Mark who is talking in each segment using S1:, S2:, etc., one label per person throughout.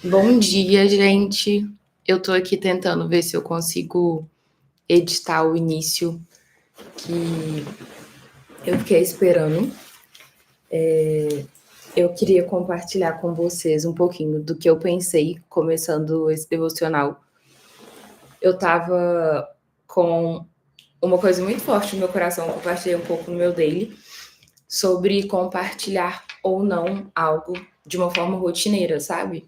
S1: Bom dia, gente. Eu tô aqui tentando ver se eu consigo editar o início que eu fiquei esperando. Eu queria compartilhar com vocês um pouquinho do que eu pensei começando esse devocional. Eu tava com uma coisa muito forte no meu coração, eu compartilhei um pouco no meu daily, sobre compartilhar ou não algo de uma forma rotineira, sabe?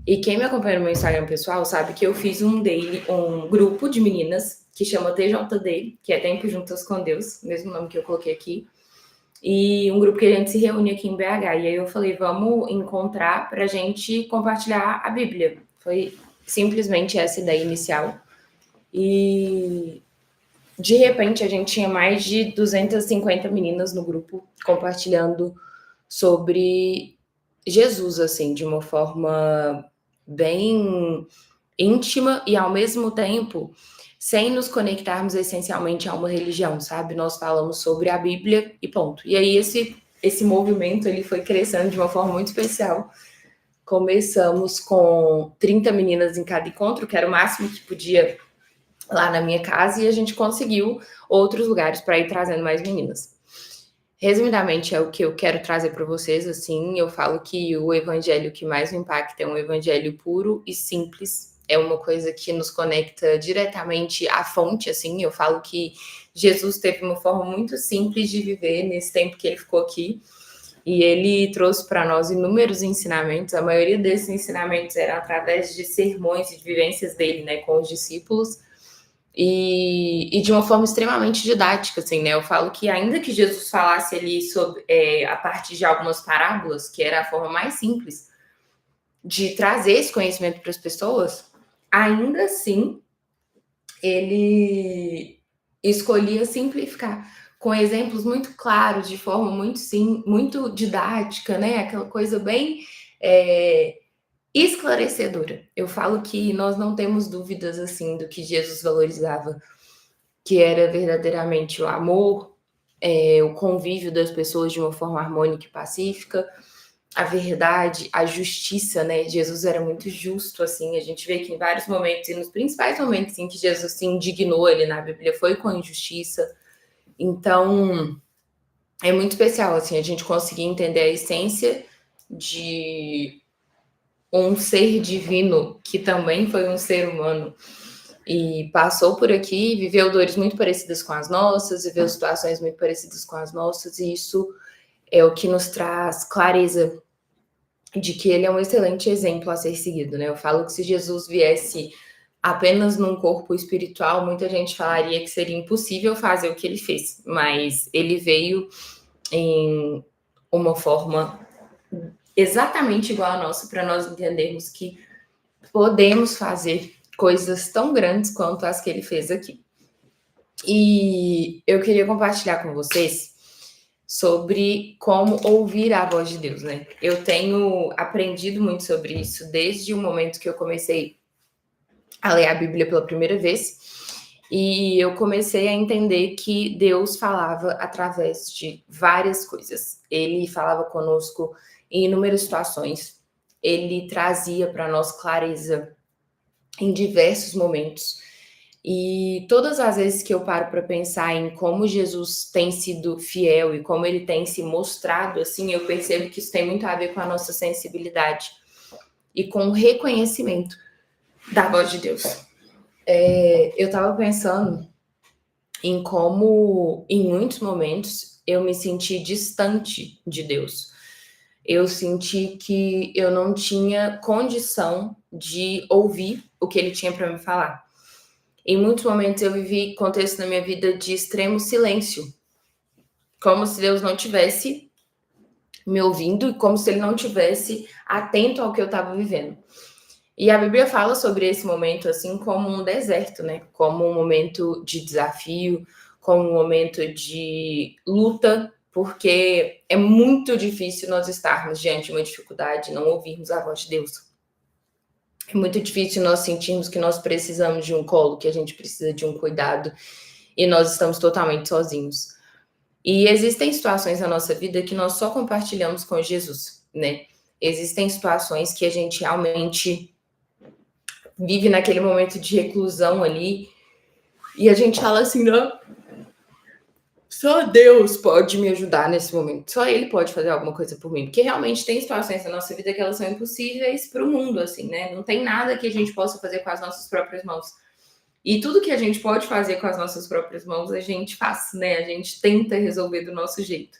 S1: E quem me acompanha no meu Instagram pessoal sabe que eu fiz um daily, um grupo de meninas que chama TJD, que é Tempo Juntas com Deus, mesmo nome que eu coloquei aqui. E um grupo que a gente se reúne aqui em BH. E aí eu falei, vamos encontrar pra gente compartilhar a Bíblia. Foi simplesmente essa ideia inicial. E de repente a gente tinha mais de 250 meninas no grupo compartilhando sobre Jesus, assim, de uma forma bem íntima e ao mesmo tempo sem nos conectarmos essencialmente a uma religião, sabe? Nós falamos sobre a Bíblia e ponto. E aí esse movimento ele foi crescendo de uma forma muito especial. Começamos com 30 meninas em cada encontro, que era o máximo que podia lá na minha casa, e a gente conseguiu outros lugares para ir trazendo mais meninas. Resumidamente, é o que eu quero trazer para vocês, assim, eu falo que o evangelho que mais me impacta é um evangelho puro e simples, é uma coisa que nos conecta diretamente à fonte, assim, eu falo que Jesus teve uma forma muito simples de viver nesse tempo que ele ficou aqui, e ele trouxe para nós inúmeros ensinamentos, a maioria desses ensinamentos eram através de sermões e de vivências dele, né, com os discípulos, e de uma forma extremamente didática, assim, né? Eu falo que ainda que Jesus falasse ali sobre, a partir de algumas parábolas, que era a forma mais simples de trazer esse conhecimento para as pessoas, ainda assim ele escolhia simplificar com exemplos muito claros, de forma muito didática, né? Aquela coisa bem esclarecedora. Eu falo que nós não temos dúvidas assim do que Jesus valorizava, que era verdadeiramente o amor, o convívio das pessoas de uma forma harmônica e pacífica, a verdade, a justiça, né? Jesus era muito justo, assim, a gente vê que em vários momentos, e nos principais momentos em que Jesus se indignou ali na Bíblia, foi com a injustiça. Então, é muito especial, assim, a gente conseguir entender a essência de um ser divino que também foi um ser humano e passou por aqui, viveu dores muito parecidas com as nossas, viveu situações muito parecidas com as nossas, e isso é o que nos traz clareza de que ele é um excelente exemplo a ser seguido, né? Eu falo que se Jesus viesse apenas num corpo espiritual, muita gente falaria que seria impossível fazer o que ele fez, mas ele veio em uma forma exatamente igual a nossa, para nós entendermos que podemos fazer coisas tão grandes quanto as que ele fez aqui. E eu queria compartilhar com vocês sobre como ouvir a voz de Deus, né? Eu tenho aprendido muito sobre isso desde o momento que eu comecei a ler a Bíblia pela primeira vez. E eu comecei a entender que Deus falava através de várias coisas. Ele falava conosco em inúmeras situações. Ele trazia para nós clareza em diversos momentos. E todas as vezes que eu paro para pensar em como Jesus tem sido fiel e como ele tem se mostrado assim, eu percebo que isso tem muito a ver com a nossa sensibilidade e com o reconhecimento da voz de Deus. Eu estava pensando em como, em muitos momentos, eu me senti distante de Deus. Eu senti que eu não tinha condição de ouvir o que ele tinha para me falar. Em muitos momentos eu vivi contextos na minha vida de extremo silêncio, como se Deus não tivesse me ouvindo e como se ele não tivesse atento ao que eu estava vivendo. E a Bíblia fala sobre esse momento assim como um deserto, né? Como um momento de desafio, como um momento de luta, porque é muito difícil nós estarmos diante de uma dificuldade e não ouvirmos a voz de Deus. É muito difícil nós sentirmos que nós precisamos de um colo, que a gente precisa de um cuidado e nós estamos totalmente sozinhos. E existem situações na nossa vida que nós só compartilhamos com Jesus, né? Existem situações que a gente realmente vive naquele momento de reclusão ali, e a gente fala assim, não, só Deus pode me ajudar nesse momento, só Ele pode fazer alguma coisa por mim, porque realmente tem situações na nossa vida que elas são impossíveis para o mundo, assim, né? Não tem nada que a gente possa fazer com as nossas próprias mãos. E tudo que a gente pode fazer com as nossas próprias mãos, a gente faz, né? A gente tenta resolver do nosso jeito.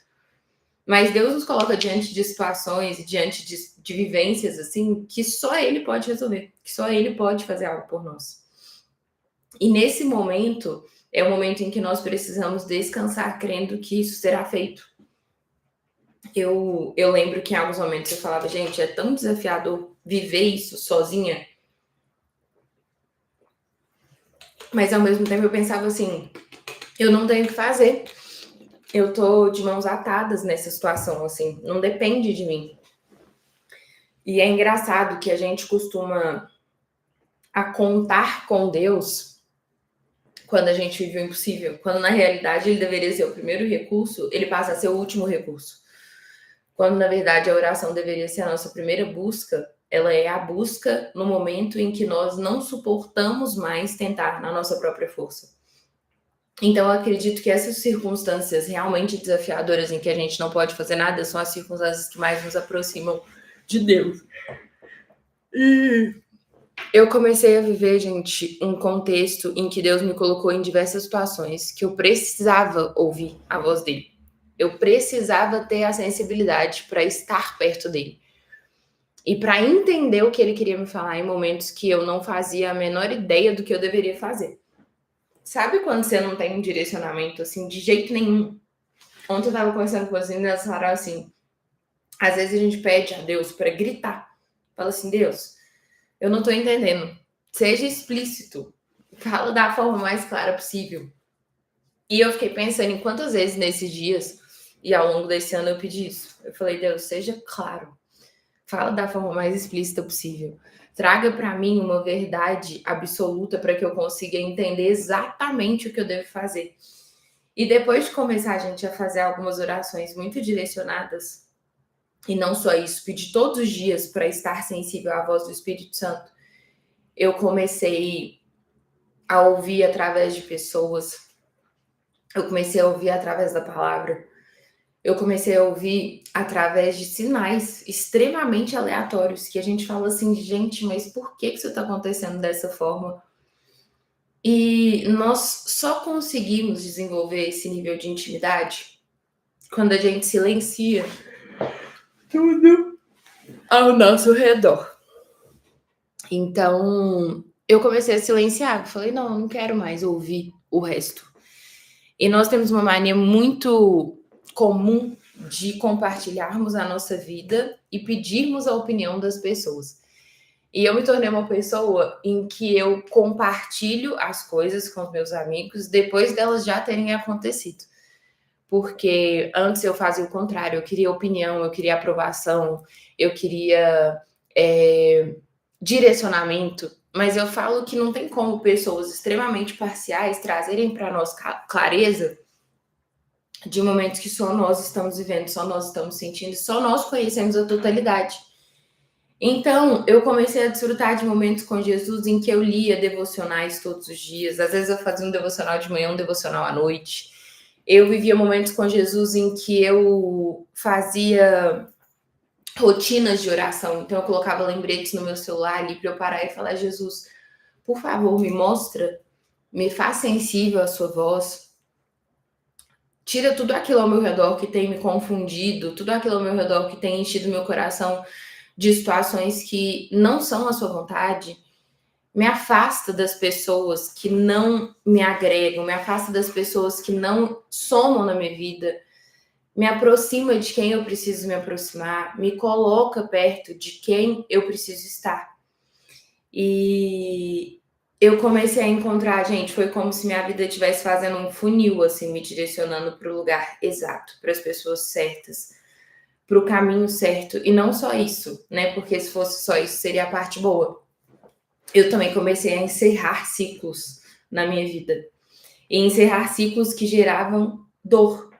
S1: Mas Deus nos coloca diante de situações e diante de vivências, assim, que só Ele pode resolver, que só Ele pode fazer algo por nós. E nesse momento, é o momento em que nós precisamos descansar crendo que isso será feito. Eu lembro que em alguns momentos eu falava, gente, é tão desafiador viver isso sozinha. Mas ao mesmo tempo eu pensava assim, eu não tenho o que fazer. Eu tô de mãos atadas nessa situação, assim, não depende de mim. E é engraçado que a gente costuma a contar com Deus quando a gente vive o impossível, quando na realidade ele deveria ser o primeiro recurso, ele passa a ser o último recurso. Quando na verdade a oração deveria ser a nossa primeira busca, ela é a busca no momento em que nós não suportamos mais tentar na nossa própria força. Então eu acredito que essas circunstâncias realmente desafiadoras em que a gente não pode fazer nada são as circunstâncias que mais nos aproximam de Deus. E eu comecei a viver, gente, um contexto em que Deus me colocou em diversas situações que eu precisava ouvir a voz dele. Eu precisava ter a sensibilidade para estar perto dele. E para entender o que ele queria me falar em momentos que eu não fazia a menor ideia do que eu deveria fazer. Sabe quando você não tem um direcionamento, assim, de jeito nenhum? Ontem eu tava conversando com as meninas, elas falaram assim, às vezes a gente pede a Deus para gritar. Fala assim, Deus, eu não tô entendendo. Seja explícito. Fala da forma mais clara possível. E eu fiquei pensando em quantas vezes nesses dias e ao longo desse ano eu pedi isso. Eu falei, Deus, seja claro. Fala da forma mais explícita possível. Traga para mim uma verdade absoluta para que eu consiga entender exatamente o que eu devo fazer. E depois de começar a gente a fazer algumas orações muito direcionadas, e não só isso, pedir todos os dias para estar sensível à voz do Espírito Santo, eu comecei a ouvir através de pessoas, eu comecei a ouvir através da palavra, eu comecei a ouvir através de sinais extremamente aleatórios, que a gente fala assim, gente, mas por que isso está acontecendo dessa forma? E nós só conseguimos desenvolver esse nível de intimidade quando a gente silencia tudo ao nosso redor. Então, eu comecei a silenciar, falei, não, eu não quero mais ouvir o resto. E nós temos uma mania muito comum de compartilharmos a nossa vida e pedirmos a opinião das pessoas. E eu me tornei uma pessoa em que eu compartilho as coisas com os meus amigos depois delas já terem acontecido. Porque antes eu fazia o contrário, eu queria opinião, eu queria aprovação, eu queria direcionamento, mas eu falo que não tem como pessoas extremamente parciais trazerem para nós clareza de momentos que só nós estamos vivendo, só nós estamos sentindo, só nós conhecemos a totalidade. Então, eu comecei a desfrutar de momentos com Jesus em que eu lia devocionais todos os dias. Às vezes eu fazia um devocional de manhã, um devocional à noite. Eu vivia momentos com Jesus em que eu fazia rotinas de oração. Então, eu colocava lembretes no meu celular ali para eu parar e falar: Jesus, por favor, me mostra, me faz sensível à sua voz. Tira tudo aquilo ao meu redor que tem me confundido, tudo aquilo ao meu redor que tem enchido meu coração de situações que não são a sua vontade. Me afasta das pessoas que não me agregam, me afasta das pessoas que não somam na minha vida, me aproxima de quem eu preciso me aproximar, me coloca perto de quem eu preciso estar. E eu comecei a encontrar, gente, foi como se minha vida estivesse fazendo um funil, assim, me direcionando para o lugar exato, para as pessoas certas, para o caminho certo. E não só isso, né? Porque se fosse só isso, seria a parte boa. Eu também comecei a encerrar ciclos na minha vida. E encerrar ciclos que geravam dor.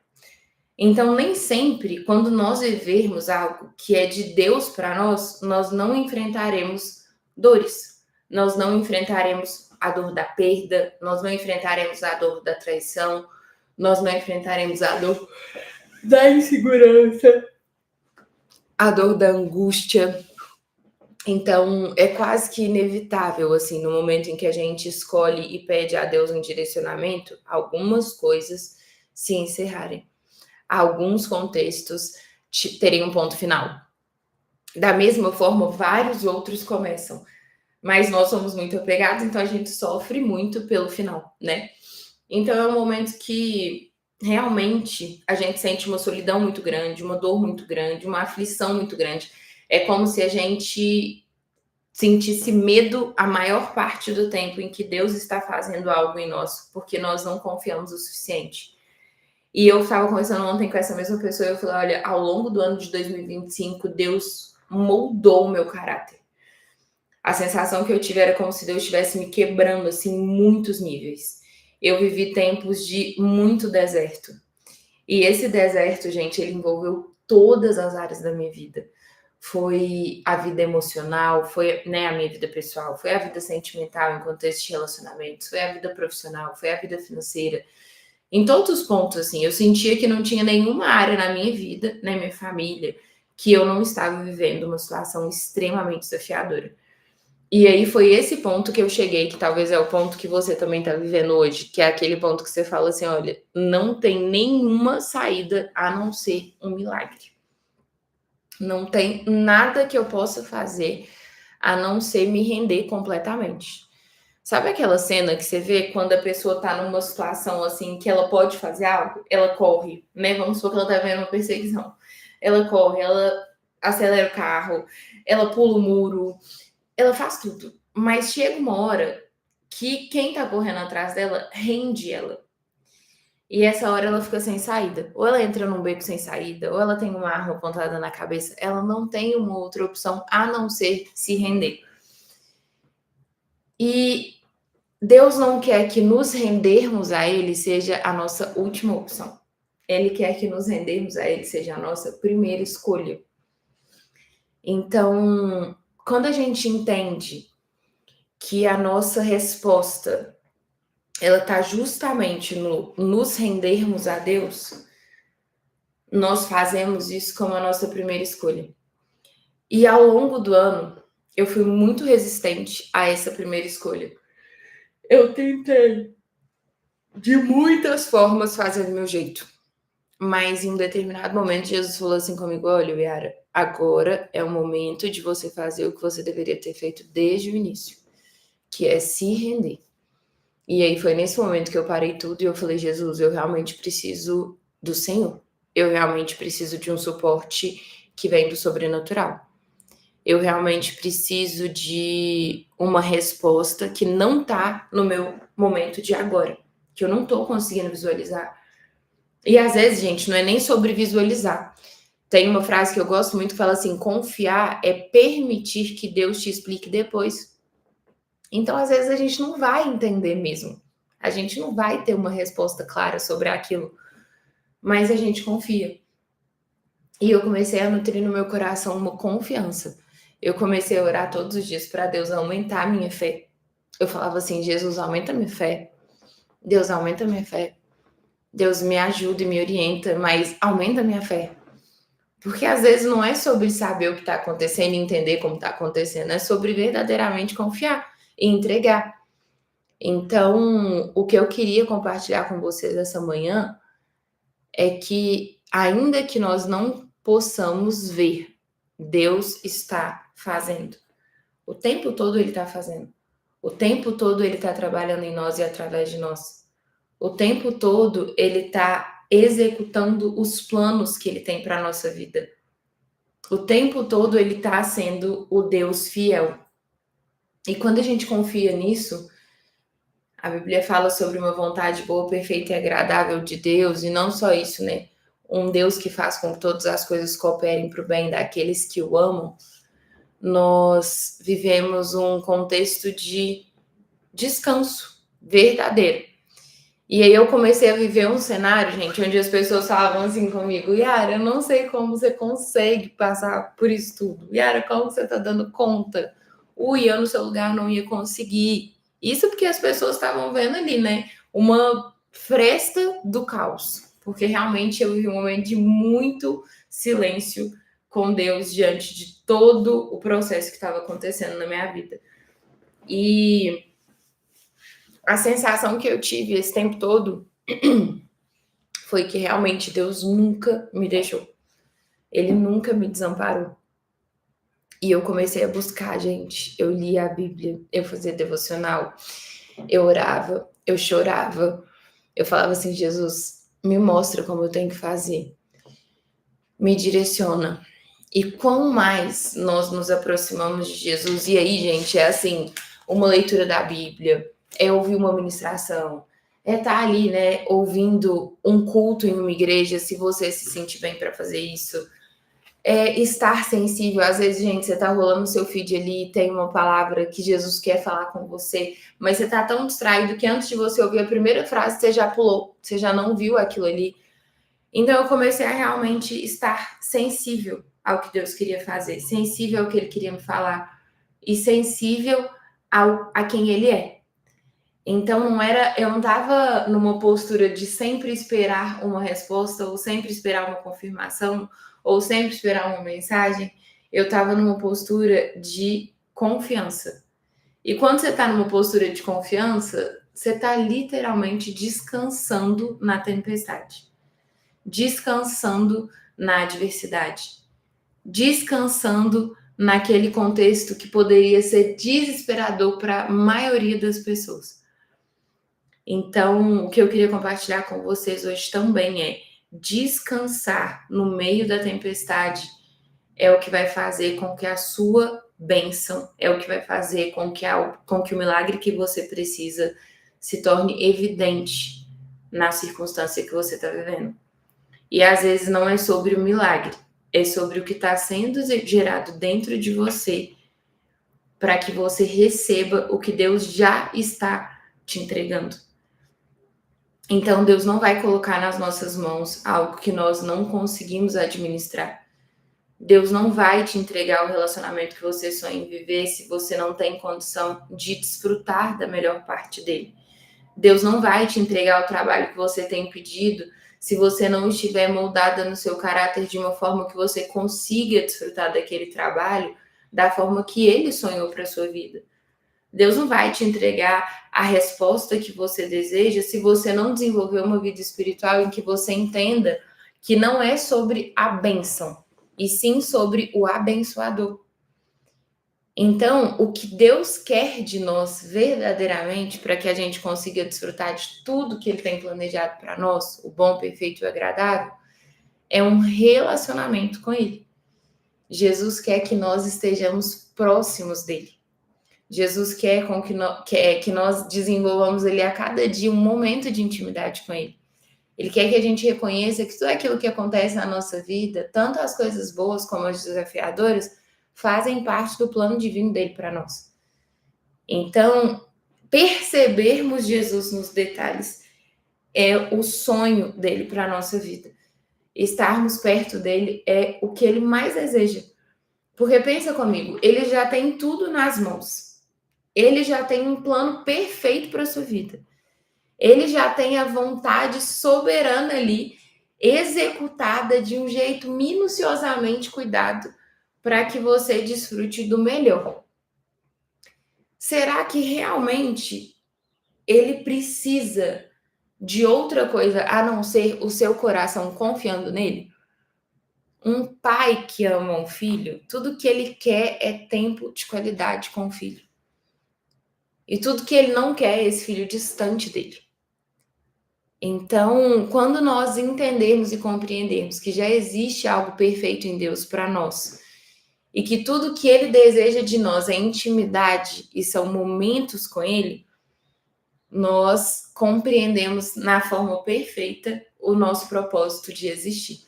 S1: Então, nem sempre, quando nós vivermos algo que é de Deus para nós, nós não enfrentaremos dores. Nós não enfrentaremos a dor da perda, nós não enfrentaremos a dor da traição, nós não enfrentaremos a dor da insegurança, a dor da angústia. Então, é quase que inevitável, assim, no momento em que a gente escolhe e pede a Deus um direcionamento, algumas coisas se encerrarem. Alguns contextos terem um ponto final. Da mesma forma, vários outros começam. Mas nós somos muito apegados, então a gente sofre muito pelo final, né? Então é um momento que realmente a gente sente uma solidão muito grande, uma dor muito grande, uma aflição muito grande. É como se a gente sentisse medo a maior parte do tempo em que Deus está fazendo algo em nós, porque nós não confiamos o suficiente. E eu estava conversando ontem com essa mesma pessoa e eu falei, olha, ao longo do ano de 2025, Deus moldou o meu caráter. A sensação que eu tive era como se Deus estivesse me quebrando, assim, em muitos níveis. Eu vivi tempos de muito deserto. E esse deserto, gente, ele envolveu todas as áreas da minha vida. Foi a vida emocional, foi, né, a minha vida pessoal, foi a vida sentimental em contexto de relacionamentos, foi a vida profissional, foi a vida financeira. Em todos os pontos, assim, eu sentia que não tinha nenhuma área na minha vida, na minha família, que eu não estava vivendo uma situação extremamente desafiadora. E aí foi esse ponto que eu cheguei, que talvez é o ponto que você também está vivendo hoje, que é aquele ponto que você fala assim, olha, não tem nenhuma saída a não ser um milagre. Não tem nada que eu possa fazer a não ser me render completamente. Sabe aquela cena que você vê quando a pessoa tá numa situação assim que ela pode fazer algo? Ela corre, né? Vamos supor que ela tá vendo uma perseguição. Ela corre, ela acelera o carro, ela pula o muro, ela faz tudo. Mas chega uma hora que quem tá correndo atrás dela rende ela. E essa hora ela fica sem saída. Ou ela entra num beco sem saída, ou ela tem uma arma apontada na cabeça. Ela não tem uma outra opção a não ser se render. E Deus não quer que nos rendermos a Ele seja a nossa última opção. Ele quer que nos rendermos a Ele seja a nossa primeira escolha. Então, quando a gente entende que a nossa resposta ela está justamente no nos rendermos a Deus, nós fazemos isso como a nossa primeira escolha. E ao longo do ano, eu fui muito resistente a essa primeira escolha. Eu tentei de muitas formas fazer do meu jeito. Mas em um determinado momento, Jesus falou assim comigo: olha, Yara, agora é o momento de você fazer o que você deveria ter feito desde o início, que é se render. E aí foi nesse momento que eu parei tudo e eu falei: Jesus, eu realmente preciso do Senhor. Eu realmente preciso de um suporte que vem do sobrenatural. Eu realmente preciso de uma resposta que não tá no meu momento de agora, que eu não tô conseguindo visualizar. E às vezes, gente, não é nem sobre visualizar. Tem uma frase que eu gosto muito que fala assim: confiar é permitir que Deus te explique depois. Então, às vezes, a gente não vai entender mesmo. A gente não vai ter uma resposta clara sobre aquilo, mas a gente confia. E eu comecei a nutrir no meu coração uma confiança. Eu comecei a orar todos os dias para Deus aumentar a minha fé. Eu falava assim: Jesus, aumenta a minha fé. Deus, aumenta a minha fé. Deus me ajuda e me orienta, mas aumenta a minha fé. Porque às vezes não é sobre saber o que está acontecendo e entender como está acontecendo, é sobre verdadeiramente confiar e entregar. Então, o que eu queria compartilhar com vocês essa manhã é que, ainda que nós não possamos ver, Deus está fazendo. O tempo todo Ele está fazendo. O tempo todo Ele está trabalhando em nós e através de nós. O tempo todo Ele está executando os planos que Ele tem para a nossa vida. O tempo todo Ele está sendo o Deus fiel. E quando a gente confia nisso, a Bíblia fala sobre uma vontade boa, perfeita e agradável de Deus, e não só isso, né? Um Deus que faz com que todas as coisas cooperem para o bem daqueles que o amam. Nós vivemos um contexto de descanso verdadeiro. E aí eu comecei a viver um cenário, gente, onde as pessoas falavam assim comigo: Yara, eu não sei como você consegue passar por isso tudo. Yara, como você tá dando conta? Ui, eu no seu lugar não ia conseguir. Isso porque as pessoas estavam vendo ali, né? Uma fresta do caos. Porque realmente eu vivi um momento de muito silêncio com Deus diante de todo o processo que estava acontecendo na minha vida. E a sensação que eu tive esse tempo todo foi que realmente Deus nunca me deixou. Ele nunca me desamparou. E eu comecei a buscar, gente. Eu lia a Bíblia, eu fazia devocional, eu orava, eu chorava. Eu falava assim: Jesus, me mostra como eu tenho que fazer. Me direciona. E quão mais nós nos aproximamos de Jesus, e aí, gente, é assim, uma leitura da Bíblia, é ouvir uma ministração, é estar ali, né, ouvindo um culto em uma igreja, se você se sentir bem para fazer isso, é estar sensível. Às vezes, gente, você tá rolando o seu feed ali, tem uma palavra que Jesus quer falar com você, mas você tá tão distraído que antes de você ouvir a primeira frase, você já pulou, você já não viu aquilo ali. Então eu comecei a realmente estar sensível ao que Deus queria fazer, sensível ao que Ele queria me falar e sensível a quem Ele é. Então eu não estava numa postura de sempre esperar uma resposta ou sempre esperar uma confirmação ou sempre esperar uma mensagem. Eu estava numa postura de confiança. E quando você está numa postura de confiança, você está literalmente descansando na tempestade, descansando na adversidade, descansando naquele contexto que poderia ser desesperador para a maioria das pessoas. Então, o que eu queria compartilhar com vocês hoje também é descansar no meio da tempestade é o que vai fazer com que a sua bênção, é o que vai fazer com que o milagre que você precisa se torne evidente na circunstância que você está vivendo. E às vezes não é sobre o milagre, é sobre o que está sendo gerado dentro de você para que você receba o que Deus já está te entregando. Então Deus não vai colocar nas nossas mãos algo que nós não conseguimos administrar. Deus não vai te entregar o relacionamento que você sonha em viver se você não tem condição de desfrutar da melhor parte dele. Deus não vai te entregar o trabalho que você tem pedido se você não estiver moldada no seu caráter de uma forma que você consiga desfrutar daquele trabalho da forma que ele sonhou para sua vida. Deus não vai te entregar a resposta que você deseja se você não desenvolver uma vida espiritual em que você entenda que não é sobre a bênção, e sim sobre o abençoador. Então, o que Deus quer de nós verdadeiramente para que a gente consiga desfrutar de tudo que Ele tem planejado para nós, o bom, perfeito e agradável, é um relacionamento com Ele. Jesus quer que nós estejamos próximos dele. Jesus quer que nós desenvolvamos ele a cada dia um momento de intimidade com ele. Ele quer que a gente reconheça que tudo aquilo que acontece na nossa vida, tanto as coisas boas como as desafiadoras, fazem parte do plano divino dele para nós. Então, percebermos Jesus nos detalhes é o sonho dele para a nossa vida. Estarmos perto dele é o que ele mais deseja. Porque pensa comigo, ele já tem tudo nas mãos. Ele já tem um plano perfeito para a sua vida. Ele já tem a vontade soberana ali, executada de um jeito minuciosamente cuidado para que você desfrute do melhor. Será que realmente ele precisa de outra coisa a não ser o seu coração confiando nele? Um pai que ama um filho, tudo que ele quer é tempo de qualidade com o filho. E tudo que ele não quer é esse filho distante dele. Então, quando nós entendermos e compreendermos que já existe algo perfeito em Deus para nós, e que tudo que ele deseja de nós é intimidade e são momentos com ele, nós compreendemos na forma perfeita o nosso propósito de existir,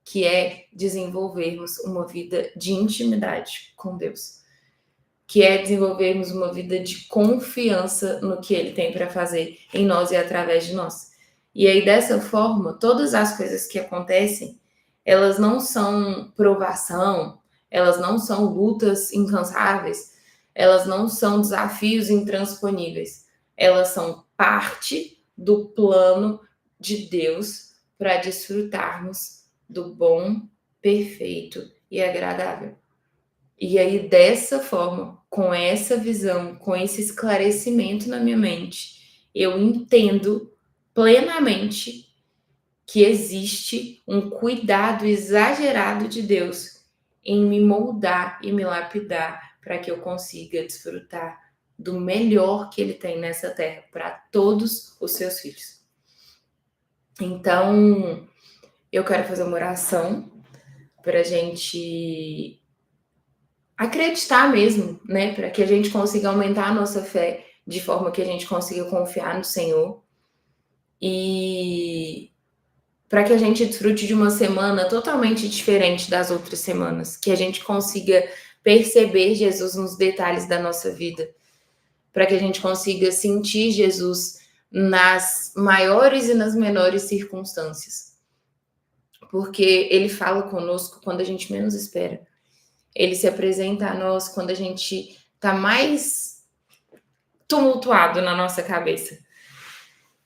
S1: que é desenvolvermos uma vida de intimidade com Deus. que é desenvolvermos uma vida de confiança no que Ele tem para fazer em nós e através de nós. E aí, dessa forma, todas as coisas que acontecem, elas não são provação, elas não são lutas incansáveis, elas não são desafios intransponíveis, elas são parte do plano de Deus para desfrutarmos do bom, perfeito e agradável. E aí, dessa forma, com essa visão, com esse esclarecimento na minha mente, eu entendo plenamente que existe um cuidado exagerado de Deus em me moldar e me lapidar para que eu consiga desfrutar do melhor que Ele tem nessa terra para todos os seus filhos. Então, eu quero fazer uma oração para a gente acreditar mesmo, né? Para que a gente consiga aumentar a nossa fé de forma que a gente consiga confiar no Senhor e para que a gente desfrute de uma semana totalmente diferente das outras semanas, que a gente consiga perceber Jesus nos detalhes da nossa vida, para que a gente consiga sentir Jesus nas maiores e nas menores circunstâncias, porque Ele fala conosco quando a gente menos espera. Ele se apresenta a nós quando a gente está mais tumultuado na nossa cabeça.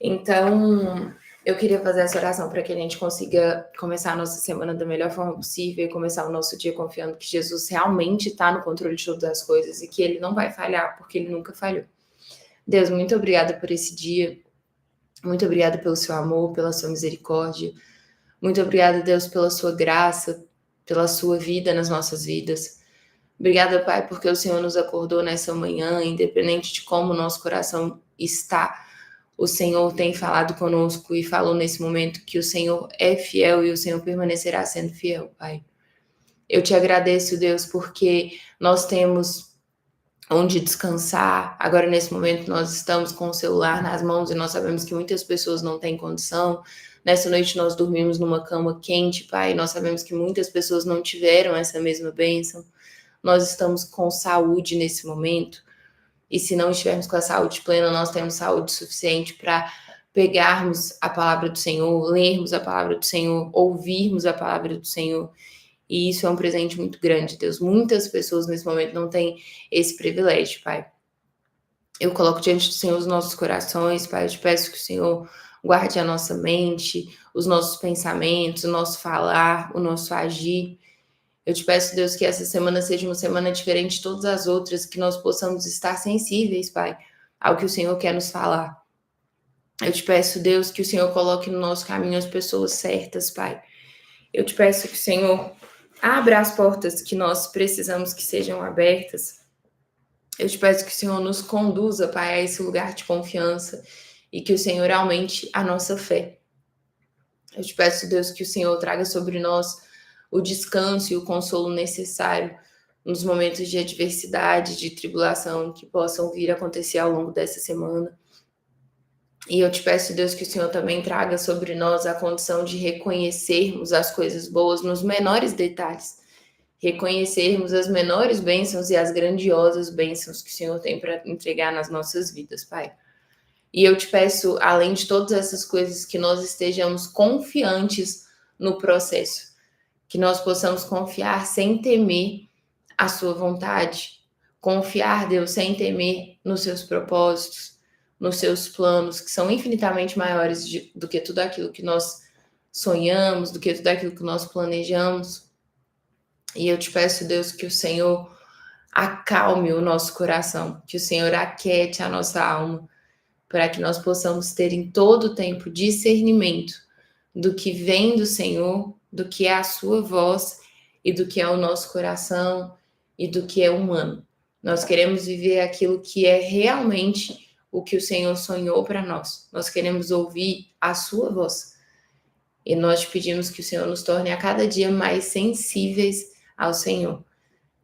S1: Então, eu queria fazer essa oração para que a gente consiga começar a nossa semana da melhor forma possível e começar o nosso dia confiando que Jesus realmente está no controle de todas as coisas e que Ele não vai falhar, porque Ele nunca falhou. Deus, muito obrigada por esse dia. Muito obrigada pelo seu amor, pela sua misericórdia. Muito obrigada, Deus, pela sua graça, pela sua vida nas nossas vidas. Obrigada, Pai, porque o Senhor nos acordou nessa manhã, independente de como o nosso coração está. O Senhor tem falado conosco e falou nesse momento que o Senhor é fiel e o Senhor permanecerá sendo fiel, Pai. Eu te agradeço, Deus, porque nós temos onde descansar. Agora, nesse momento, nós estamos com o celular nas mãos e nós sabemos que muitas pessoas não têm condição. Nessa noite, nós dormimos numa cama quente, Pai. Nós sabemos que muitas pessoas não tiveram essa mesma bênção. Nós estamos com saúde nesse momento. E se não estivermos com a saúde plena, nós temos saúde suficiente para pegarmos a palavra do Senhor, lermos a palavra do Senhor, ouvirmos a palavra do Senhor. E isso é um presente muito grande, Deus. Muitas pessoas nesse momento não têm esse privilégio, Pai. Eu coloco diante do Senhor os nossos corações, Pai. Eu te peço que o Senhor guarde a nossa mente, os nossos pensamentos, o nosso falar, o nosso agir. Eu te peço, Deus, que essa semana seja uma semana diferente de todas as outras, que nós possamos estar sensíveis, Pai, ao que o Senhor quer nos falar. Eu te peço, Deus, que o Senhor coloque no nosso caminho as pessoas certas, Pai. Eu te peço que o Senhor abra as portas que nós precisamos que sejam abertas. Eu te peço que o Senhor nos conduza, Pai, a esse lugar de confiança e que o Senhor aumente a nossa fé. Eu te peço, Deus, que o Senhor traga sobre nós o descanso e o consolo necessário nos momentos de adversidade, de tribulação que possam vir a acontecer ao longo dessa semana. E eu te peço, Deus, que o Senhor também traga sobre nós a condição de reconhecermos as coisas boas nos menores detalhes, reconhecermos as menores bênçãos e as grandiosas bênçãos que o Senhor tem para entregar nas nossas vidas, Pai. E eu te peço, além de todas essas coisas, que nós estejamos confiantes no processo, que nós possamos confiar sem temer a sua vontade, confiar, Deus, sem temer nos seus propósitos, nos seus planos, que são infinitamente maiores do que tudo aquilo que nós sonhamos, do que tudo aquilo que nós planejamos. E eu te peço, Deus, que o Senhor acalme o nosso coração, que o Senhor aquiete a nossa alma, para que nós possamos ter em todo o tempo discernimento do que vem do Senhor, do que é a sua voz e do que é o nosso coração e do que é humano. Nós queremos viver aquilo que é realmente o que o Senhor sonhou para nós. Nós queremos ouvir a sua voz. E nós te pedimos que o Senhor nos torne a cada dia mais sensíveis ao Senhor.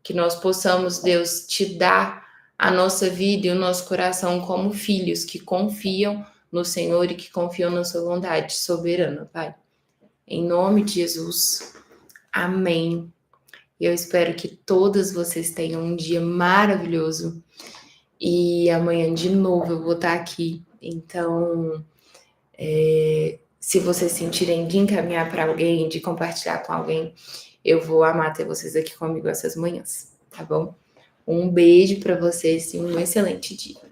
S1: Que nós possamos, Deus, te dar a nossa vida e o nosso coração como filhos que confiam no Senhor e que confiam na sua vontade soberana, Pai. Em nome de Jesus. Amém E eu espero que todas vocês tenham um dia maravilhoso. E amanhã de novo eu vou estar aqui. Então, se vocês sentirem de encaminhar para alguém, de compartilhar com alguém, eu vou amar ter vocês aqui comigo essas manhãs, tá bom? Um beijo para vocês e um excelente dia.